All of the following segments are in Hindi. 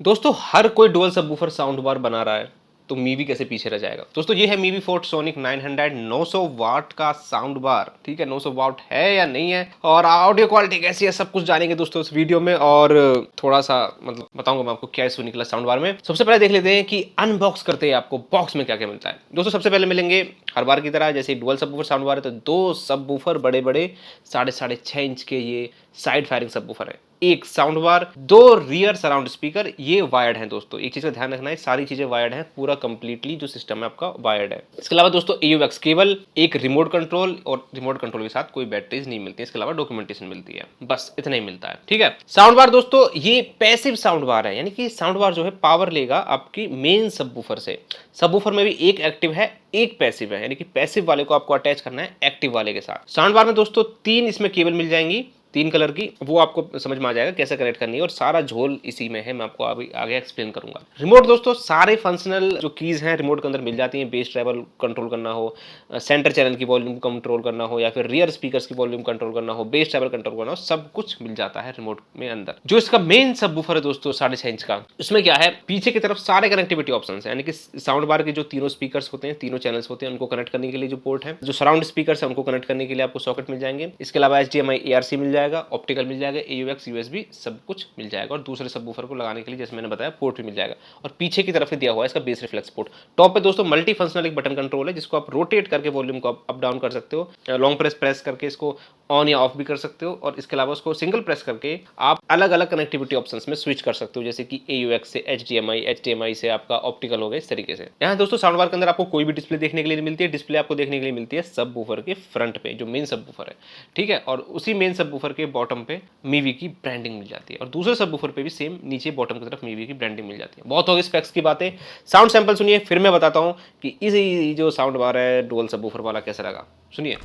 दोस्तों हर कोई डुअल सबवूफर साउंड बार बना रहा है, तो मीवी कैसे पीछे रह जाएगा। दोस्तों ये है मीवी फोर्ट सोनिक 900 900 वाट का साउंड बार। ठीक है, 900 वाट है या नहीं है और ऑडियो क्वालिटी कैसी है, सब कुछ जानेंगे दोस्तों इस वीडियो में। और थोड़ा सा मतलब बताऊंगा मैं आपको क्या इसको निकला साउंड बार में। सबसे पहले देख लेते हैं कि अनबॉक्स करते हैं आपको बॉक्स में क्या क्या मिलता है। दोस्तों सबसे पहले मिलेंगे हर बार की तरह, जैसे डुअल सबवूफर साउंड बार है तो दो सबवूफर बड़े बड़े 6.5 इंच के ये साइड फायरिंग सबवूफर है, एक साउंड बार, दो रियर सराउंड स्पीकर, ये वायर्ड हैं दोस्तों। एक चीज का ध्यान रखना है, सारी चीजें वायर्ड हैं, पूरा कंप्लीटली जो सिस्टम है आपका वायर्ड है। इसके अलावा दोस्तों AUX केबल, एक रिमोट कंट्रोल, और रिमोट कंट्रोल के साथ कोई बैटरीज नहीं मिलती है। इसके अलावा डॉक्यूमेंटेशन मिलती है, बस इतना ही मिलता है। ठीक है, साउंड बार दोस्तों ये पैसिव साउंड बार है, यानी कि साउंड बार जो है पावर लेगा आपकी मेन सबवूफर से। सबवूफर में भी एक एक्टिव है एक पैसिव है, यानी कि पैसिव वाले को आपको अटैच करना है एक्टिव वाले के साथ। साउंड बार में दोस्तों 3 इसमें केबल मिल जाएंगी, 3 कलर की, वो आपको समझ में आ जाएगा कैसे कनेक्ट करनी है, और सारा झोल इसी में है, मैं आपको अभी आगे एक्सप्लेन करूंगा। रिमोट दोस्तों सारे फंक्शनल जो कीज हैं रिमोट के अंदर मिल जाती हैं। बेस ट्रैवल कंट्रोल करना हो, सेंटर चैनल की वॉल्यूम कंट्रोल करना हो, या फिर रियर स्पीकर्स की वॉल्यूम कंट्रोल करना हो, बेस ट्रैवल कंट्रोल करना हो, सब कुछ मिल जाता है रिमोट में अंदर। जो इसका मेन सबवूफर है दोस्तों 6.5 इंच का, उसमें क्या है, पीछे की तरफ सारे कनेक्टिविटी ऑप्शन है, यानी कि साउंड बार के जो तीनों स्पीकर्स होते हैं, तीनों चैनल्स होते हैं, उनको कनेक्ट करने के लिए जो पोर्ट है, जो सराउंड स्पीकर्स है उनको कनेक्ट करने के लिए आपको सॉकेट मिल जाएंगे। इसके अलावा HDMI ARC मिल जाएगा, ऑप्टिकल मिल जाएगा, AUX USB सब कुछ मिल जाएगा, और दूसरे सबवूफर को लगाने के लिए जैसे मैंने बताया पोर्ट भी मिल जाएगा। और पीछे की तरफ ही दिया हुआ है इसका बेस रिफ्लेक्स पोर्ट। टॉप पे दोस्तों मल्टी फंक्शनल एक बटन कंट्रोल है, जिसको आप रोटेट करके वॉल्यूम को अप डाउन कर सकते हो, लॉन्ग प्रेस करके इसको ऑन या ऑफ भी कर सकते हो, और इसके अलावा उसको सिंगल प्रेस करके आप अलग अलग कनेक्टिविटी ऑप्शंस में स्विच कर सकते हो, जैसे कि AUX से HDMI से आपका ऑप्टिकल हो गया, इस तरीके से। यहाँ दोस्तों साउंड बार के अंदर आपको कोई भी डिस्प्ले देखने के लिए नहीं मिलती है, डिस्प्ले आपको देखने के लिए मिलती है सबवूफर के फ्रंट पे, जो मेन सबवूफर है। ठीक है, और उसी मेन सबवूफर के बॉटम पे मीवी की ब्रांडिंग मिल जाती है, और दूसरे सबवूफर पे भी सेम नीचे बॉटम की तरफ मीवी की ब्रांडिंग मिल जाती है। बहुत हो गई स्पेक्स की बातें, साउंड सैंपल सुनिए, फिर मैं बताता हूँ कि इस जो साउंड बार है डुअल सबवूफर वाला कैसा लगा, सुनिए।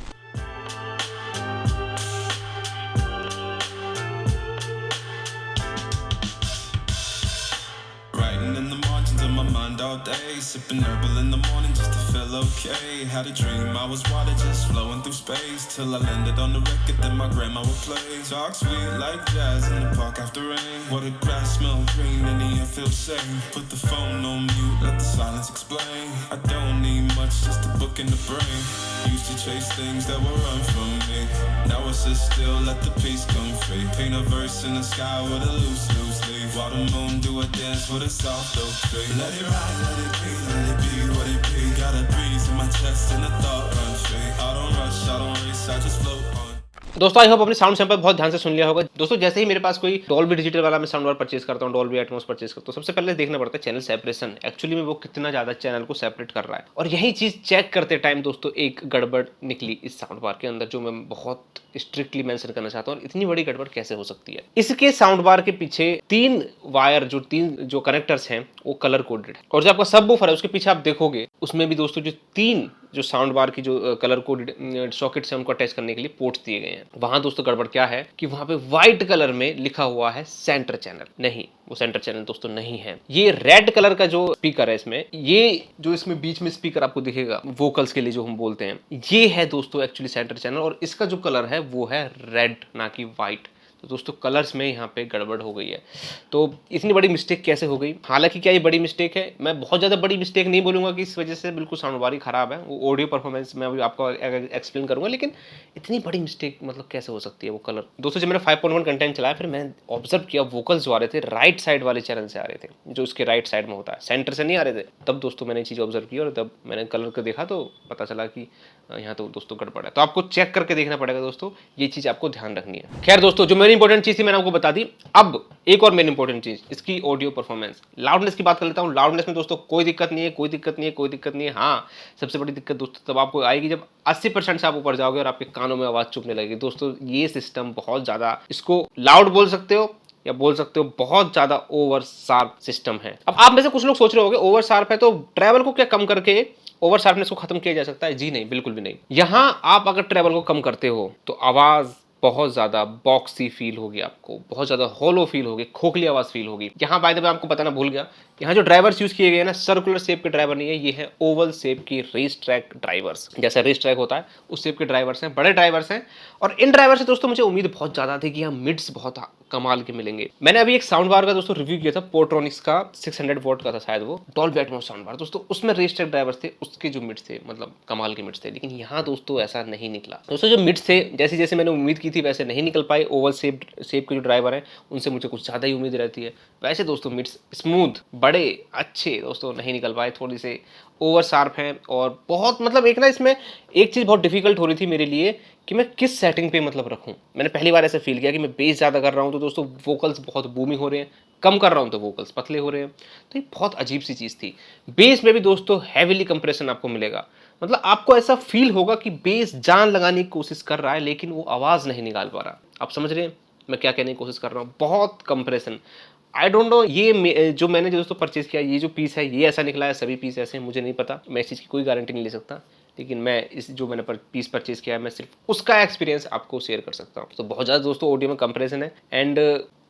Writing in the margins of my mind all day, sipping herbal in the morning just to feel okay. Had a dream I was water just flowing through space, till I landed on the record that my grandma would play. Talk sweet like jazz in the park after rain. What the grass smell green and the air feels safe. Put the phone on mute, let the silence explain. I don't need much, just a book in the brain. Used to chase things that were run from me. Now I sit still, let the peace come free. Paint a verse in the sky with a loose leaf. While the moon do a dance with a soft oak tree. Let it ride, let it be what it be. Got a breeze in my chest and a thought run free. I don't rush, I don't race, I just float on. दोस्तों आई होप अपने साउंड सैंपल बहुत ध्यान से सुन लिया होगा। दोस्तों जैसे ही मेरे पास कोई डॉल्बी डिजिटल वाला मैं साउंड बार परचेज करता हूँ, डॉल्बी एटमॉस परचेज करता हूँ, सबसे पहले देखना पड़ता है चैनल सेपरेशन, एक्चुअली में वो कितना ज्यादा चैनल को सेपरेट कर रहा है। और यही चीज चेक करते टाइम दोस्तों एक गड़बड़ निकली इस साउंड बार के अंदर, जो मैं बहुत स्ट्रिक्टली मेंशन करना चाहता हूँ। इतनी बड़ी गड़बड़ कैसे हो सकती है। इसके साउंड बार के पीछे 3 वायर, जो 3 जो कनेक्टर्स हैं वो कलर कोडेड है, और जो आपका सबवूफर है उसके पीछे आप देखोगे उसमें भी दोस्तों जो 3 जो साउंड बार की जो कलर कोडेड सॉकेट्स हैं उनको अटैच करने के लिए पोर्ट्स दिए गए हैं। वहां दोस्तों गड़बड़ क्या है कि वहां पे व्हाइट कलर में लिखा हुआ है सेंटर चैनल, नहीं वो सेंटर चैनल दोस्तों नहीं है। ये रेड कलर का जो स्पीकर है इसमें, ये जो इसमें बीच में स्पीकर आपको दिखेगा वोकल्स के लिए जो हम बोलते हैं, ये है दोस्तों एक्चुअली सेंटर चैनल, और इसका जो कलर है वो है रेड, ना कि व्हाइट। तो दोस्तों कलर्स में यहाँ पे गड़बड़ हो गई है। तो इतनी बड़ी मिस्टेक कैसे हो गई। हालांकि क्या ये बड़ी मिस्टेक है, मैं बहुत ज़्यादा बड़ी मिस्टेक नहीं बोलूँगा कि इस वजह से बिल्कुल साउंड बार ही खराब है, वो ऑडियो परफॉर्मेंस मैं अभी आपको एक्सप्लेन करूँगा, लेकिन इतनी बड़ी मिस्टेक मतलब कैसे हो सकती है वो कलर। दोस्तों जब मैंने 5.1 कंटेंट चलाया, फिर मैंने ऑब्जर्व किया वोकल्स जो आ रहे थे राइट साइड वाले चैनल से आ रहे थे, जो उसके राइट साइड में होता है, सेंटर से नहीं आ रहे थे। तब दोस्तों मैंने चीज़ ऑब्जर्व की, और तब मैंने कलर को देखा तो पता चला कि यहाँ तो दोस्तों गड़बड़ है। तो आपको चेक करके देखना पड़ेगा दोस्तों, ये चीज़ आपको ध्यान रखनी है। खैर दोस्तों जो मेरी इंपॉर्टेंट चीज़ थी मैंने आपको बता दी। अब एक और मेन इंपॉर्टेंट चीज, इसकी ऑडियो परफॉर्मेंस, लाउडनेस की बात कर लेता हूँ। लाउडनेस में दोस्तों कोई दिक्कत नहीं है, कोई दिक्कत नहीं है, कोई दिक्कत नहीं है। हाँ, सबसे बड़ी दिक्कत दोस्तों तब आपको आएगी जब 80% से आप ऊपर जाओगे और आपके कानों में आवाज चुभने लगेगी। दोस्तों ये सिस्टम बहुत ज्यादा, इसको लाउड बोल सकते हो या बोल सकते हो बहुत ज्यादा ओवर शार्प सिस्टम है। अब आप में से कुछ लोग सोच रहे होंगे ओवर शार्प है तो ट्रैवल को क्या कम करके ओवर शार्पनेस को खत्म किया जा सकता है। जी नहीं, बिल्कुल भी नहीं। यहां आप अगर ट्रैवल को कम करते हो तो आवाज बहुत ज़्यादा बॉक्सी फील होगी आपको, बहुत ज़्यादा हॉलो फील होगी, खोखली आवाज़ फील होगी। यहाँ बाय द वे आपको बताना भूल गया, यहाँ जो ड्राइवर्स यूज़ किए गए हैं ना, सर्कुलर शेप के ड्राइवर नहीं है, ये है ओवल शेप की रेस ट्रैक ड्राइवर्स। जैसा रेस ट्रैक होता है उस शेप के ड्राइवर्स हैं, बड़े ड्राइवर्स हैं। और इन ड्राइवर से दोस्तों मुझे उम्मीद बहुत ज़्यादा थी कि यहाँ मिड्स बहुत कमाल के मिलेंगे। मैंने अभी एक साउंड बार का दोस्तों रिव्यू किया था, पोर्ट्रॉनिक्स का 600 वॉट का था शायद वो, डॉल्बी एटमॉस साउंड बार दोस्तों, उसमें रेस ट्रैक ड्राइवर्स थे, उसके जो मिड्स थे मतलब कमाल के मिड्स थे। लेकिन यहाँ दोस्तों ऐसा नहीं निकला। दोस्तों जो मिड्स थे जैसे जैसे मैंने उम्मीद की थी वैसे नहीं निकल पाए। ओवल शेप के जो ड्राइवर हैं उनसे मुझे कुछ ज़्यादा ही उम्मीद रहती है। वैसे दोस्तों मिड्स स्मूथ बड़े अच्छे दोस्तों नहीं निकल पाए, थोड़ी से ओवर शार्प हैं। और बहुत मतलब एक ना इसमें एक चीज़ बहुत डिफिकल्ट हो रही थी मेरे लिए कि मैं किस सेटिंग पे मतलब रखूं। मैंने पहली बार ऐसा फील किया कि मैं बेस ज़्यादा कर रहा हूं तो दोस्तों वोकल्स बहुत बूमी हो रहे हैं, कम कर रहा हूं तो वोकल्स पतले हो रहे हैं। तो ये बहुत अजीब सी चीज़ थी। बेस में भी दोस्तों हैवीली कंप्रेशन आपको मिलेगा, मतलब आपको ऐसा फील होगा कि बेस जान लगाने की कोशिश कर रहा है लेकिन वो आवाज़ नहीं निकाल पा रहा। आप समझ रहे हैं मैं क्या कहने की कोशिश कर रहा हूँ? बहुत कंप्रेशन। आई डोंट नो ये जो मैंने जो दोस्तों परचेज किया, ये जो पीस है ये ऐसा निकला है, सभी पीस ऐसे हैं मुझे नहीं पता, मैं इस चीज़ की कोई गारंटी नहीं ले सकता। लेकिन मैं इस जो मैंने पीस परचेज किया है मैं सिर्फ उसका एक्सपीरियंस आपको शेयर कर सकता हूँ। तो बहुत ज़्यादा दोस्तों ऑडियो में कंप्रेशन है। एंड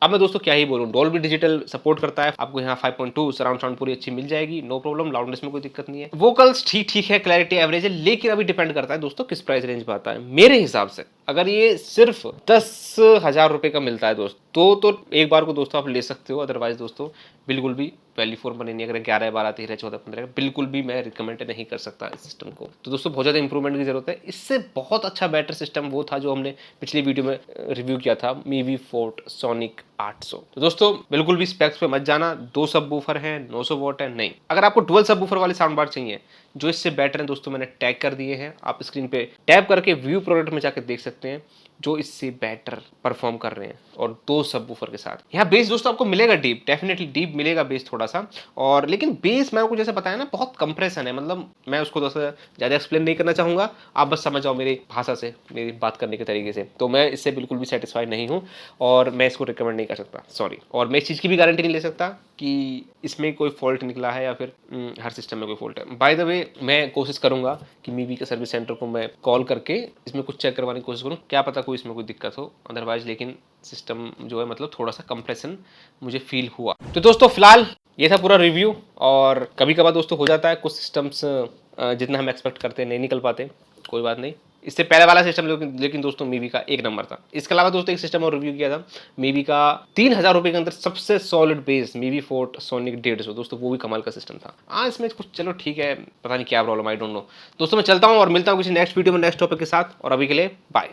अब मैं दोस्तों क्या ही बोलूँ, डॉल्बी डिजिटल सपोर्ट करता है, आपको यहाँ 5.2 सराउंड साउंड पूरी अच्छी मिल जाएगी, नो प्रॉब्लम, लाउडनेस में कोई दिक्कत नहीं है। वोकल्स ठीक ठीक है, क्लैरिटी एवरेज है, लेकिन अभी डिपेंड करता है दोस्तों किस प्राइस रेंज में आता है। मेरे हिसाब से अगर ये सिर्फ 10,000 रुपये का मिलता है दोस्त तो एक बार को दोस्तों आप ले सकते हो। अदरवाइज दोस्तों बिल्कुल भी वैल्यू फॉर मनी नहीं। अगर 11, 12, 13, 14, 15 बिल्कुल भी मैं रिकमेंड नहीं कर सकता इस सिस्टम को। तो दोस्तों बहुत ज़्यादा इंप्रूवमेंट की जरूरत है। इससे बहुत अच्छा बेटर सिस्टम वो था जो हमने पिछली वीडियो में रिव्यू किया था, मीवी फोर्ट सोनिक 800। तो दोस्तों बिल्कुल भी स्पेक्स पे मत जाना, 2 सबवूफर है, 900 वॉट है, नहीं। अगर आपको डुअल सबवूफर वाले साउंड बार चाहिए जो इससे बेटर है दोस्तों, मैंने टैग कर दिए हैं, आप स्क्रीन पे टैप करके व्यू प्रोडक्ट में जाकर देख सकते हैं जो इससे बेटर परफॉर्म कर रहे हैं और 2 सबवूफर के साथ। यहाँ बेस दोस्तों आपको मिलेगा डीप, डेफिनेटली डीप मिलेगा बेस थोड़ा सा। और लेकिन बेस मैं आपको जैसे बताया ना बहुत कंप्रेशन है, मतलब मैं उसको दोस्तों ज़्यादा एक्सप्लेन नहीं करना चाहूँगा, आप बस समझ जाओ मेरी भाषा से, मेरी बात करने के तरीके से। तो मैं इससे बिल्कुल भी सेटिस्फाइड नहीं हूँ और मैं इसको रिकमेंड नहीं कर सकता, सॉरी। और मैं इस चीज़ की भी गारंटी नहीं ले सकता कि इसमें कोई फॉल्ट निकला है या फिर हर सिस्टम में कोई फॉल्ट है। बाय द वे मैं कोशिश करूँगा कि मीवी के सर्विस सेंटर को मैं कॉल करके इसमें कुछ चेक करवाने की कोशिश करूँ, क्या पता कोई इसमें कोई दिक्कत हो। अदरवाइज लेकिन सिस्टम जो है मतलब थोड़ा सा कंप्रेशन मुझे फील हुआ। तो दोस्तों फिलहाल ये था पूरा रिव्यू। और कभी कभार दोस्तों हो जाता है कुछ सिस्टम्स जितना हम एक्सपेक्ट करते हैं नहीं निकल पाते, कोई बात नहीं। इससे पहले वाला सिस्टम लेकिन दोस्तों मीवी का एक नंबर था। इसके अलावा दोस्तों एक सिस्टम और रिव्यू किया था मीवी का, 3,000 रुपये के अंदर सबसे solid base Mivi fort sonic 150 दोस्तों, वो भी कमाल का सिस्टम था। हाँ इसमें कुछ चलो ठीक है, पता नहीं क्या प्रॉब्लम, आई डोंट नो। दोस्तों मैं चलता हूँ और मिलता हूँ किसी नेक्स्ट वीडियो में नेक्स्ट टॉपिक के साथ, और अभी के लिए बाय।